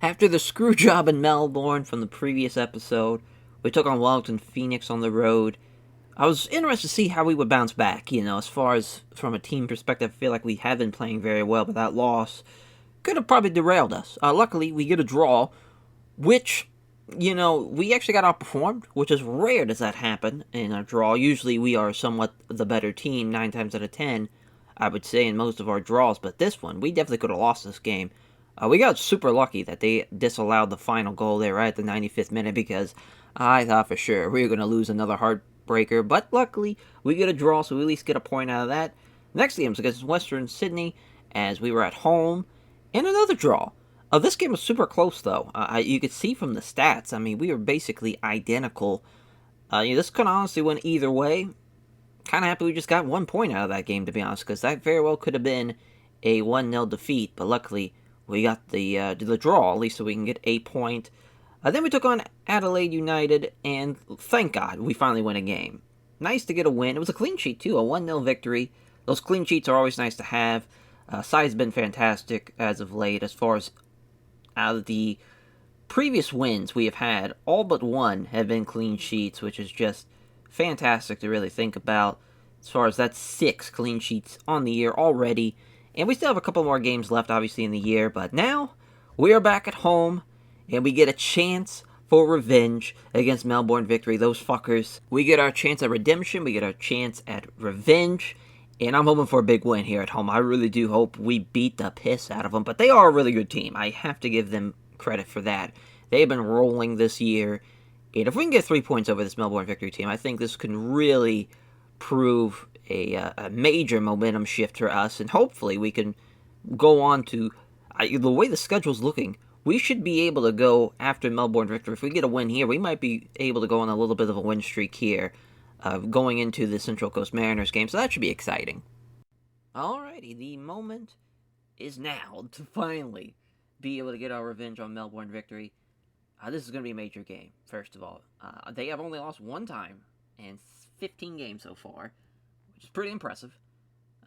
After the screw job in Melbourne from the previous episode, we took on Wellington Phoenix on the road. I was interested to see how we would bounce back, as far as from a team perspective. I feel like we have been playing very well, but that loss could have probably derailed us. Luckily, we get a draw, which, we actually got outperformed, which is rare does that happen in a draw. Usually we are somewhat the better team 9 times out of 10, I would say, in most of our draws, but this one, we definitely could have lost this game. We got super lucky that they disallowed the final goal there right at the 95th minute because I thought for sure we were going to lose another heartbreaker, but luckily we get a draw, so we at least get a point out of that. Next game is against Western Sydney, as we were at home, and another draw. This game was super close, though. You could see from the stats. I mean, we were basically identical. This could honestly went either way. Kind of happy we just got 1 point out of that game, to be honest, because that very well could have been a 1-0 defeat. But luckily, we got the draw, at least so we can get a point. Then we took on Adelaide United, and thank God we finally win a game. Nice to get a win. It was a clean sheet, too, a 1-0 victory. Those clean sheets are always nice to have. Sai's been fantastic as of late, as far as out of the previous wins we have had, all but one have been clean sheets, which is just fantastic to really think about. As far as that's 6 clean sheets on the year already. And we still have a couple more games left, obviously, in the year. But now, we are back at home, and we get a chance for revenge against Melbourne Victory. Those fuckers. We get our chance at redemption. We get our chance at revenge. And I'm hoping for a big win here at home. I really do hope we beat the piss out of them. But they are a really good team. I have to give them credit for that. They've been rolling this year. And if we can get 3 points over this Melbourne Victory team, I think this can really prove a major momentum shift for us. And hopefully we can go on to... the way the schedule's looking, we should be able to go after Melbourne Victory. If we get a win here, we might be able to go on a little bit of a win streak here. Going into the Central Coast Mariners game, so that should be exciting. Alrighty, the moment is now to finally be able to get our revenge on Melbourne Victory. This is going to be a major game, first of all. They have only lost 1 time in 15 games so far, which is pretty impressive.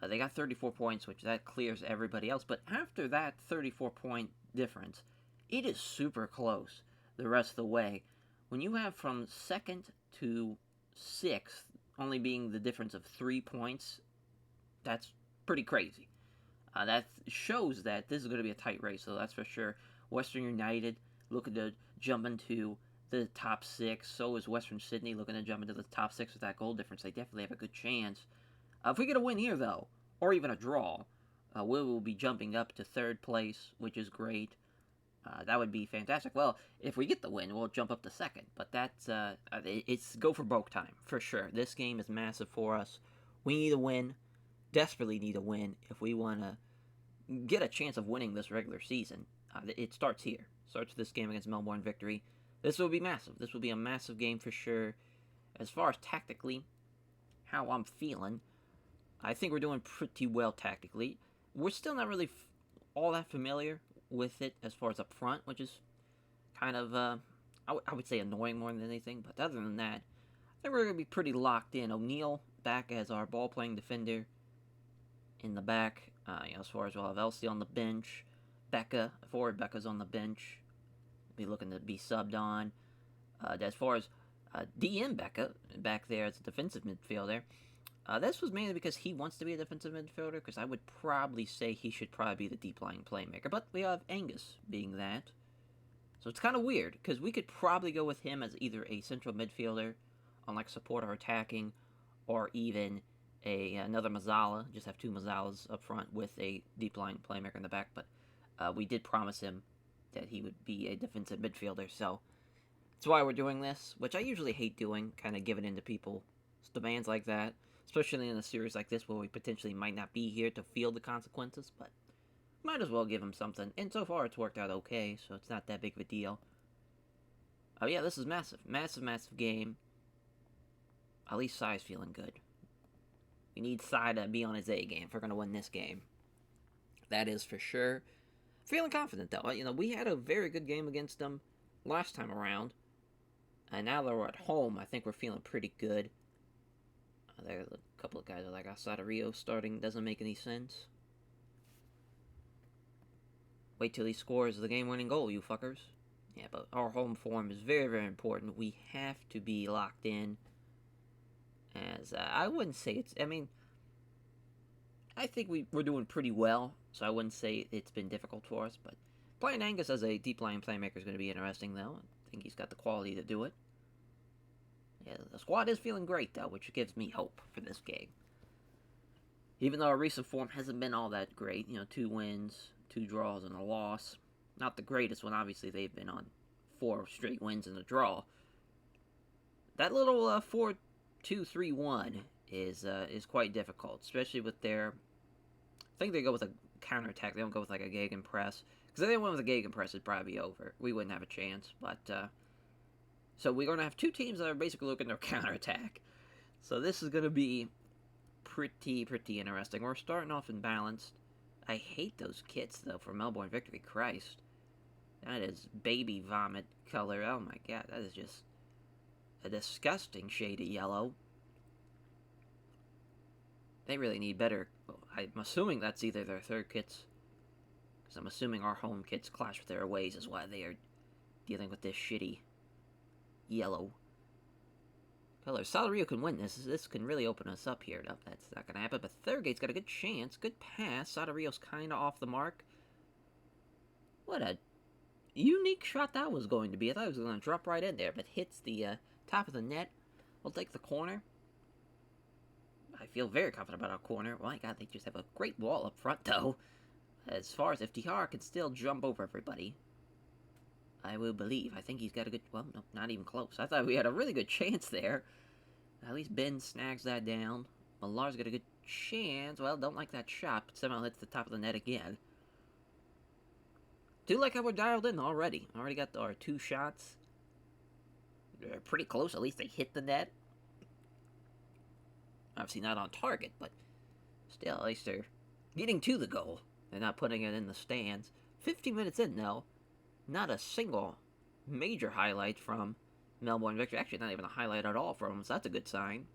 They got 34 points, which that clears everybody else, but after that 34-point difference, it is super close the rest of the way. When you have from 2nd to 6th only being the difference of 3 points, that's pretty crazy. That shows that this is going to be a tight race, so that's for sure. Western United looking to jump into the top 6. So is Western Sydney looking to jump into the top 6 with that goal difference. They definitely have a good chance. If we get a win here, though, or even a draw, we will be jumping up to 3rd place, which is great. That would be fantastic. Well, if we get the win, we'll jump up to 2nd. But that's it's go for broke time, for sure. This game is massive for us. We need a win. Desperately need a win if we want to get a chance of winning this regular season. It starts here. Starts this game against Melbourne Victory. This will be massive. This will be a massive game for sure. As far as tactically, how I'm feeling, I think we're doing pretty well tactically. We're still not really all that familiar with it as far as up front, which is kind of, I would say annoying more than anything. But other than that, I think we're going to be pretty locked in. O'Neill back as our ball-playing defender in the back. As far as we'll have Elsie on the bench. Becca's on the bench. Be looking to be subbed on. As far as DM Becca, back there as a defensive midfielder, this was mainly because he wants to be a defensive midfielder, because I would probably say he should probably be the deep-lying playmaker, but we have Angus being that. So it's kind of weird, because we could probably go with him as either a central midfielder, on like support or attacking, or even another Mazzala, just have 2 Mazzalas up front with a deep-lying playmaker in the back, but we did promise him that he would be a defensive midfielder, so that's why we're doing this, which I usually hate doing, kind of giving in to people's demands like that. Especially in a series like this where we potentially might not be here to feel the consequences, but might as well give him something. And so far it's worked out okay, so it's not that big of a deal. Oh yeah, this is massive. Massive game. At least Sai's feeling good. We need Sai to be on his A game if we're going to win this game. That is for sure. Feeling confident though. We had a very good game against them last time around. And now that we're at home, I think we're feeling pretty good. There's a couple of guys are like outside of Rio starting. Doesn't make any sense. Wait till he scores the game-winning goal, you fuckers. Yeah, but our home form is very, very important. We have to be locked in. As I wouldn't say it's... I mean, I think we're doing pretty well, so I wouldn't say it's been difficult for us. But playing Angus as a deep-lying playmaker is going to be interesting, though. I think he's got the quality to do it. Yeah, the squad is feeling great, though, which gives me hope for this game. Even though our recent form hasn't been all that great, 2 wins, 2 draws, and a loss. Not the greatest one, obviously. They've been on 4 straight wins and a draw. That little 4-2-3-1 is quite difficult, especially with their... I think they go with a counterattack. They don't go with like a gegenpress. Because if they went with a gegenpress, it'd probably be over. We wouldn't have a chance. But so we're going to have 2 teams that are basically looking to counterattack. So this is going to be pretty interesting. We're starting off imbalanced. I hate those kits, though, for Melbourne Victory. Christ. That is baby vomit color. Oh, my God. That is just a disgusting shade of yellow. They really need better... Well, I'm assuming that's either their third kits. Because I'm assuming our home kits clash with their aways is why they are dealing with this shitty yellow color. Salario can win this. This can really open us up here. No, that's not going to happen. But Thurgate's got a good chance. Good pass. Sadario's kind of off the mark. What a unique shot that was going to be. I thought it was going to drop right in there, but hits the top of the net. We'll take the corner. I feel very confident about our corner. My God, they just have a great wall up front, though. As far as if DR can still jump over everybody, I will believe. I think he's got a good... Well, no, not even close. I thought we had a really good chance there. At least Ben snags that down. Millar's got a good chance. Well, don't like that shot, but somehow hits the top of the net again. Do like how we're dialed in already. Already got our 2 shots. They're pretty close. At least they hit the net. Obviously not on target, but still, at least they're getting to the goal. They're not putting it in the stands. 15 minutes in, though. Not a single major highlight from Melbourne Victory. Actually, not even a highlight at all from them, so that's a good sign.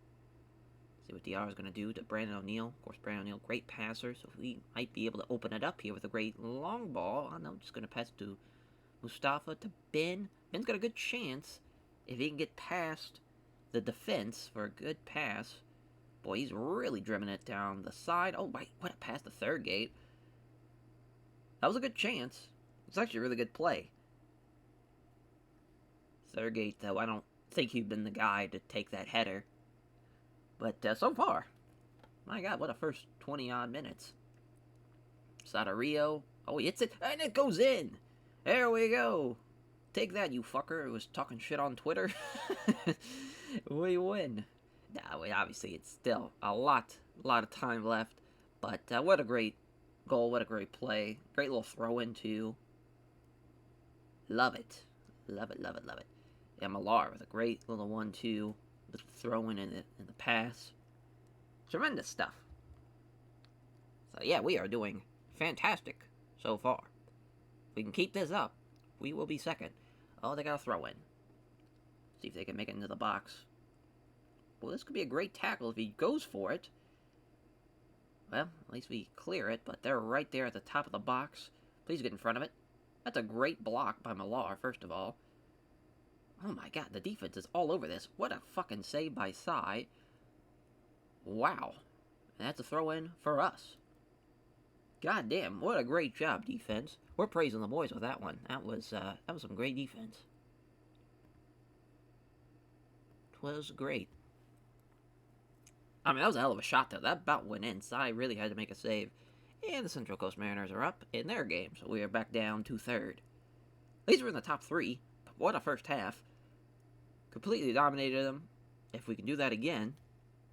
See what DR is going to do to Brandon O'Neill. Of course, Brandon O'Neill, great passer, so we might be able to open it up here with a great long ball. Oh, no, just going to pass to Mustafa, to Ben. Ben's got a good chance if he can get past the defense for a good pass. Boy, he's really dribbling it down the side. Oh, wait, what a pass to Thurgate. That was a good chance. It's actually a really good play. Thurgate, though, I don't think he'd been the guy to take that header. But so far, my God, what a first 20-odd minutes. Sadario. Oh, he hits it, and it goes in. There we go. Take that, you fucker who was talking shit on Twitter. We win. Now, obviously, it's still a lot of time left. But what a great goal, what a great play. Great little throw-in, too. Love it. Love it, love it, love it. Yeah, Millar with a great little 1-2. The throw-in in the pass. Tremendous stuff. So, yeah, we are doing fantastic so far. If we can keep this up, we will be second. Oh, they got a throw-in. See if they can make it into the box. Well, this could be a great tackle if he goes for it. Well, at least we clear it, but they're right there at the top of the box. Please get in front of it. That's a great block by Millar, first of all. Oh my God, the defense is all over this. What a fucking save by Sai. Wow. And that's a throw-in for us. God damn, what a great job, defense. We're praising the boys with that one. That was some great defense. It was great. I mean, that was a hell of a shot, though. That about went in. Sai really had to make a save. And the Central Coast Mariners are up in their game, so we are back down to third. At least we're in the top 3. But what a first half. Completely dominated them. If we can do that again,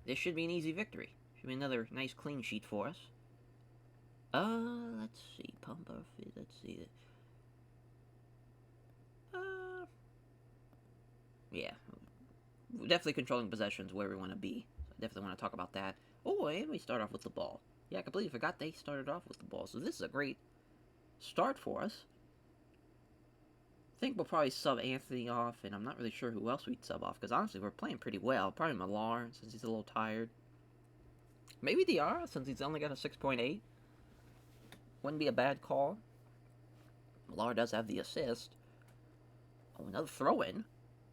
this should be an easy victory. Should be another nice clean sheet for us. Let's see. Pumper, let's see. Yeah. We're definitely controlling possessions where we want to be. So I definitely want to talk about that. Oh, and we start off with the ball. Yeah, I completely forgot they started off with the ball. So this is a great start for us. I think we'll probably sub Anthony off, and I'm not really sure who else we'd sub off, because honestly, we're playing pretty well. Probably Millar, since he's a little tired. Maybe DR, since he's only got a 6.8. Wouldn't be a bad call. Millar does have the assist. Oh, another throw-in.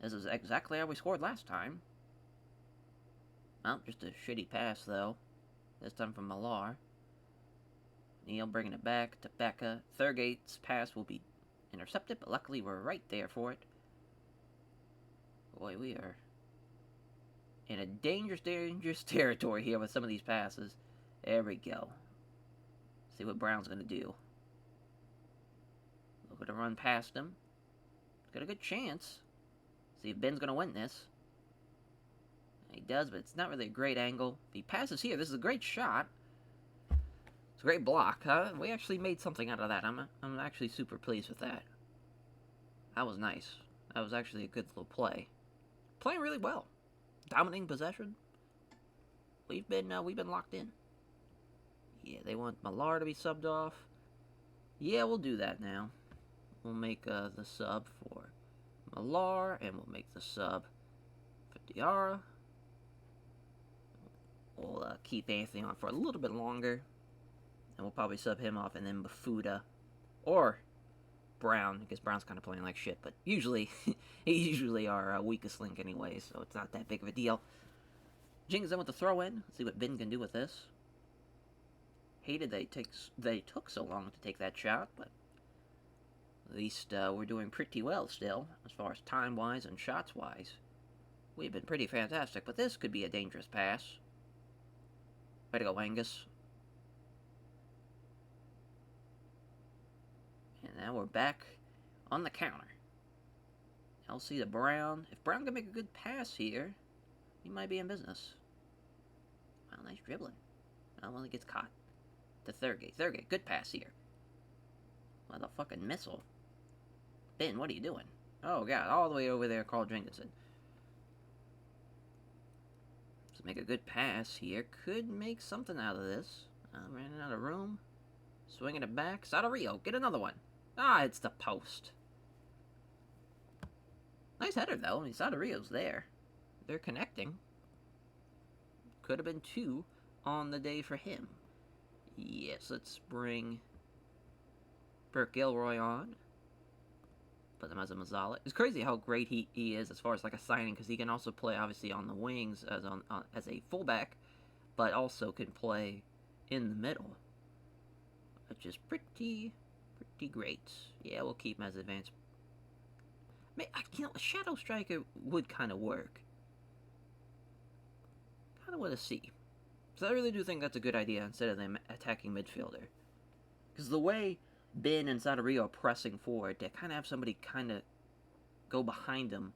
This is exactly how we scored last time. Well, just a shitty pass, though. This time from Millar. Neal bringing it back to Becca. Thurgate's pass will be intercepted, but luckily we're right there for it. Boy, we are in a dangerous territory here with some of these passes. There we go. See what Brown's going to do. Look at to run past him. Got a good chance. See if Ben's going to win this. He does, but it's not really a great angle. If he passes here, this is a great shot. It's a great block. We actually made something out of that. I'm actually super pleased with that. That was nice. That was actually a good little play. Playing really well. Dominating possession. We've been locked in. Yeah, they want Millar to be subbed off. Yeah, we'll do that now. We'll make the sub for Millar, and we'll make the sub for Diarra. We'll keep Anthony on for a little bit longer, and we'll probably sub him off, and then Bafuda or Brown, because Brown's kind of playing like shit, but usually he's usually our weakest link anyway, so it's not that big of a deal. Jenkins in with the throw-in. Let's see what Ben can do with this. Hated they took so long to take that shot, but at least we're doing pretty well still, as far as time-wise and shots-wise. We've been pretty fantastic, but this could be a dangerous pass. Way to go, Angus. And now we're back on the counter. LC to Brown. If Brown can make a good pass here, he might be in business. Wow, nice dribbling. Well, he gets caught. To Thurgate. Thurgate, good pass here. What a fucking missile. Ben, what are you doing? Oh, God, all the way over there, Carl Jenkinson. Let's make a good pass here. Could make something out of this. Running out of room. Swinging it back. Sadario, get another one. Ah, it's the post. Nice header, though. I mean, Sadario's there. They're connecting. Could have been 2 on the day for him. Yes, let's bring Burke Gilroy on. Put him as a Mazzala. It's crazy how great he is as far as like a signing, because he can also play obviously on the wings as a fullback, but also can play in the middle, which is pretty great. Yeah, we'll keep him as advanced. A shadow striker would kind of work. Kind of want to see. So I really do think that's a good idea instead of them attacking midfielder. Because the way Ben and Sadario are pressing forward, to kind of have somebody kind of go behind them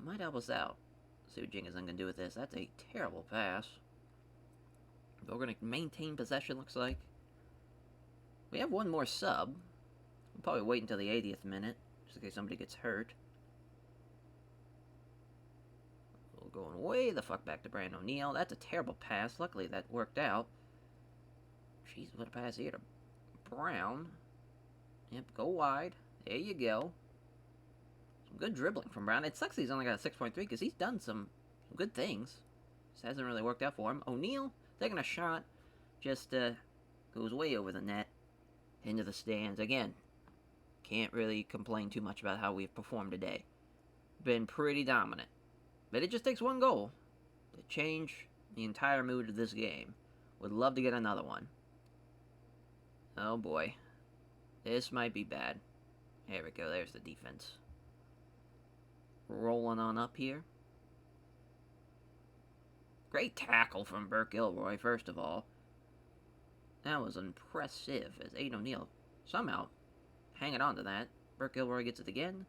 might help us out. Let's see what Jenkins going to do with this. That's a terrible pass. But we're going to maintain possession, looks like. We have one more sub. We'll probably wait until the 80th minute, just in case somebody gets hurt. We're going way the fuck back to Brandon O'Neal. That's a terrible pass. Luckily, that worked out. Jeez, what a pass here to Brown. Yep, go wide. There you go. Some good dribbling from Brown. It sucks he's only got a 6.3 because he's done some good things. Just hasn't really worked out for him. O'Neal taking a shot. Just goes way over the net. Into the stands. Again, can't really complain too much about how we've performed today. Been pretty dominant. But it just takes one goal to change the entire mood of this game. Would love to get another one. Oh boy. This might be bad. There we go. There's the defense. Rolling on up here. Great tackle from Burke Gilroy, first of all. That was impressive as Aiden O'Neal somehow hanging on to that. Burke Gilroy gets it again.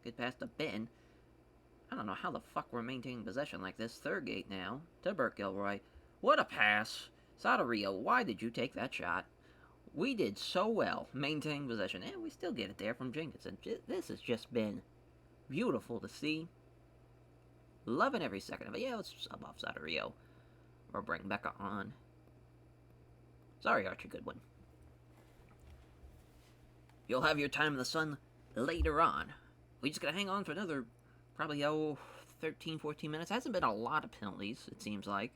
Good pass to Ben. I don't know how the fuck we're maintaining possession like this. Thurgate now to Burke Gilroy. What a pass. Sadario, why did you take that shot? We did so well maintaining possession, and we still get it there from Jenkinson. This has just been beautiful to see. Loving every second of it. Yeah, let's sub off Sadario. Or bring Becca on. Sorry, Archie Goodwin. You'll have your time in the sun later on. We just gotta hang on for another, probably, 13, 14 minutes. Hasn't been a lot of penalties, it seems like.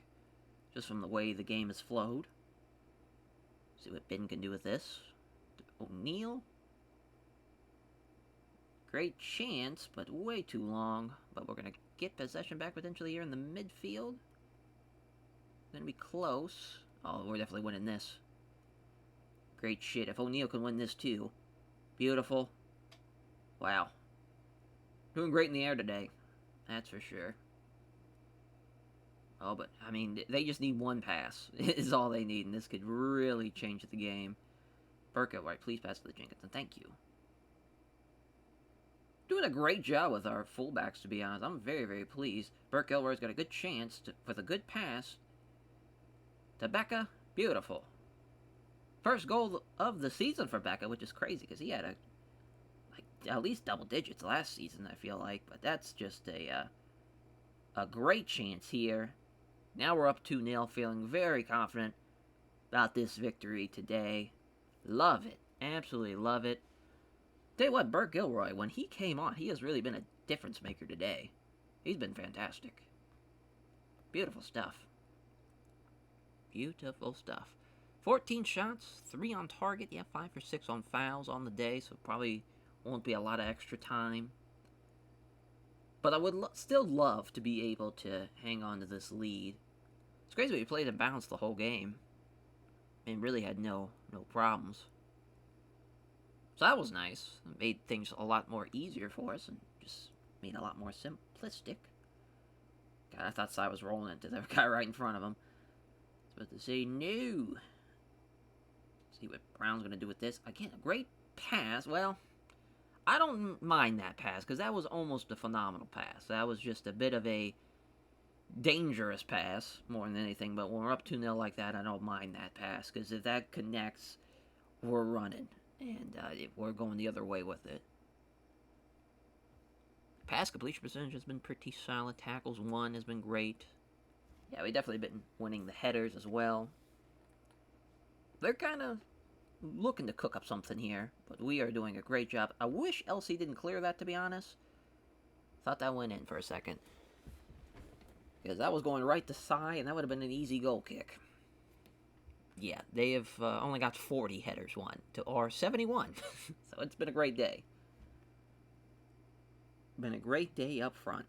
Just from the way the game has flowed. See what Ben can do with this. O'Neal. Great chance, but way too long. But we're going to get possession back potentially here in the midfield. Going to be close. Oh, we're definitely winning this. Great shit. If O'Neal can win this too. Beautiful. Wow. Doing great in the air today. That's for sure. Oh, but, I mean, they just need one pass. Is all they need, and this could really change the game. Burko, right, please pass to the Jenkinson. Thank you. Doing a great job with our fullbacks, to be honest. I'm very, very pleased. Burke Elroy's got a good chance with a good pass. To Becca. Beautiful. First goal of the season for Becca, which is crazy, because he had at least double digits last season, I feel like. But that's just a great chance here. Now we're up 2-0, feeling very confident about this victory today. Love it. Absolutely love it. Tell you what, Burt Gilroy, when he came on, he has really been a difference maker today. He's been fantastic. Beautiful stuff. Beautiful stuff. 14 shots, 3 on target. Yeah, 5 for 6 on fouls on the day, so probably won't be a lot of extra time. But I would still love to be able to hang on to this lead. It's crazy we played and bounced the whole game. And really had no problems. So that was nice. It made things a lot more easier for us and just made it a lot more simplistic. God, I thought Cy was rolling into the guy right in front of him. I was about to say no. See what Brown's going to do with this. Again, a great pass. Well, I don't mind that pass because that was almost a phenomenal pass. That was just a bit of a dangerous pass more than anything. But when we're up 2-0 like that, I don't mind that pass because if that connects, we're running. And we're going the other way with it. Pass completion percentage has been pretty solid. Tackles won has been great. Yeah, we definitely been winning the headers as well. They're kind of looking to cook up something here, but we are doing a great job. I wish LC didn't clear that, to be honest. Thought that went in for a second. Because that was going right to Cy, and that would have been an easy goal kick. Yeah, they have only got 40 headers won to our 71. So it's been a great day. Been a great day up front.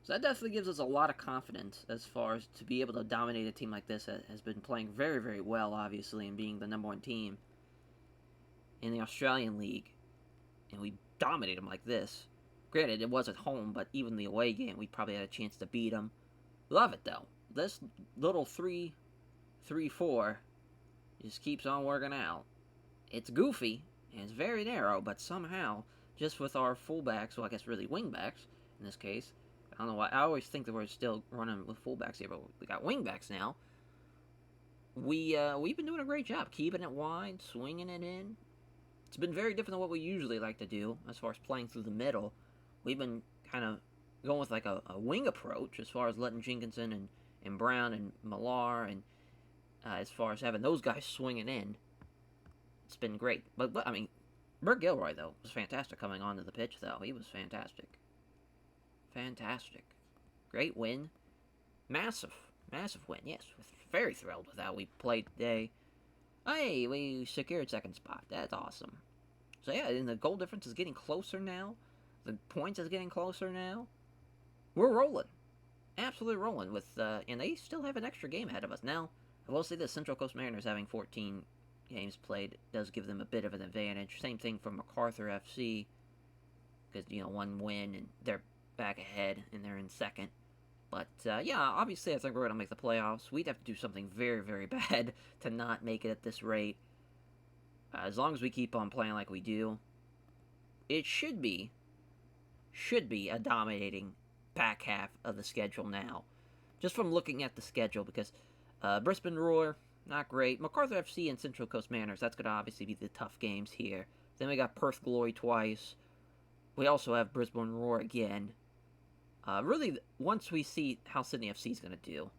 So that definitely gives us a lot of confidence as far as to be able to dominate a team like this that has been playing very, very well, obviously, and being the #1 team in the Australian League. And we dominate them like this. Granted, it was at home, but even the away game, we probably had a chance to beat them. Love it, though. This little 3-3-4 just keeps on working out. It's goofy, and it's very narrow, but somehow, just with our fullbacks, well, I guess really wingbacks, in this case, I don't know why, I always think that we're still running with fullbacks here, but we got wingbacks now. We've been doing a great job, keeping it wide, swinging it in. It's been very different than what we usually like to do, as far as playing through the middle. We've been kind of going with like a wing approach as far as letting Jenkinson and Brown and Millar and as far as having those guys swinging in. It's been great. But I mean, Burt Gilroy, though, was fantastic coming onto the pitch, though. He was fantastic. Fantastic. Great win. Massive win, yes. Very thrilled with how we played today. Hey, we secured second spot. That's awesome. So yeah, and the goal difference is getting closer now. The points is getting closer now. We're rolling. Absolutely rolling with, and they still have an extra game ahead of us. Now, I will say this, Central Coast Mariners having 14 games played does give them a bit of an advantage. Same thing for MacArthur FC, because, one win, and they're back ahead, and they're in second. But, yeah, obviously I think we're going to make the playoffs. We'd have to do something very, very bad to not make it at this rate. As long as we keep on playing like we do, it should be a dominating back half of the schedule now. Just from looking at the schedule, because Brisbane Roar, not great. MacArthur FC and Central Coast Mariners, that's going to obviously be the tough games here. Then we got Perth Glory twice. We also have Brisbane Roar again. Really, once we see how Sydney FC is going to do,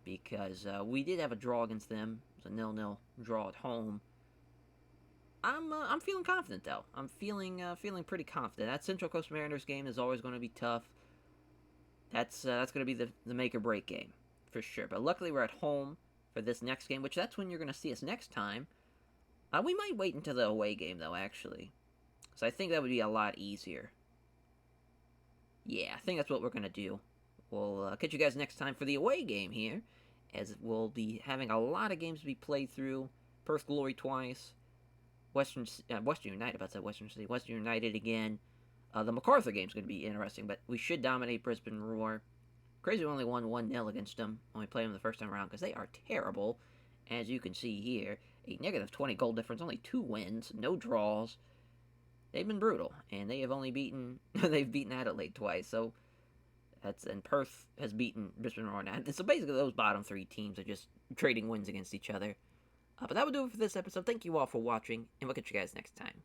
because we did have a draw against them. It was a 0-0 draw at home. I'm feeling confident, though. I'm feeling pretty confident. That Central Coast Mariners game is always going to be tough. That's going to be the make or break game for sure. But luckily we're at home. for this next game, which that's when you're going to see us next time. We might wait until the away game, though, actually. So I think that would be a lot easier. Yeah, I think that's what we're going to do. We'll catch you guys next time for the away game here, as we'll be having a lot of games to be played through. Perth Glory twice. Western United, about to say Western City. Western United again. The MacArthur game's going to be interesting, but we should dominate Brisbane Roar. Crazy we only won 1-0 against them when we played them the first time around, because they are terrible. As you can see here, a negative 20 goal difference, only 2 wins, no draws. They've been brutal, and they have only beaten Adelaide twice, so and Perth has beaten Brisbane Roar now. So basically those bottom 3 teams are just trading wins against each other. But that will do it for this episode. Thank you all for watching, and we'll catch you guys next time.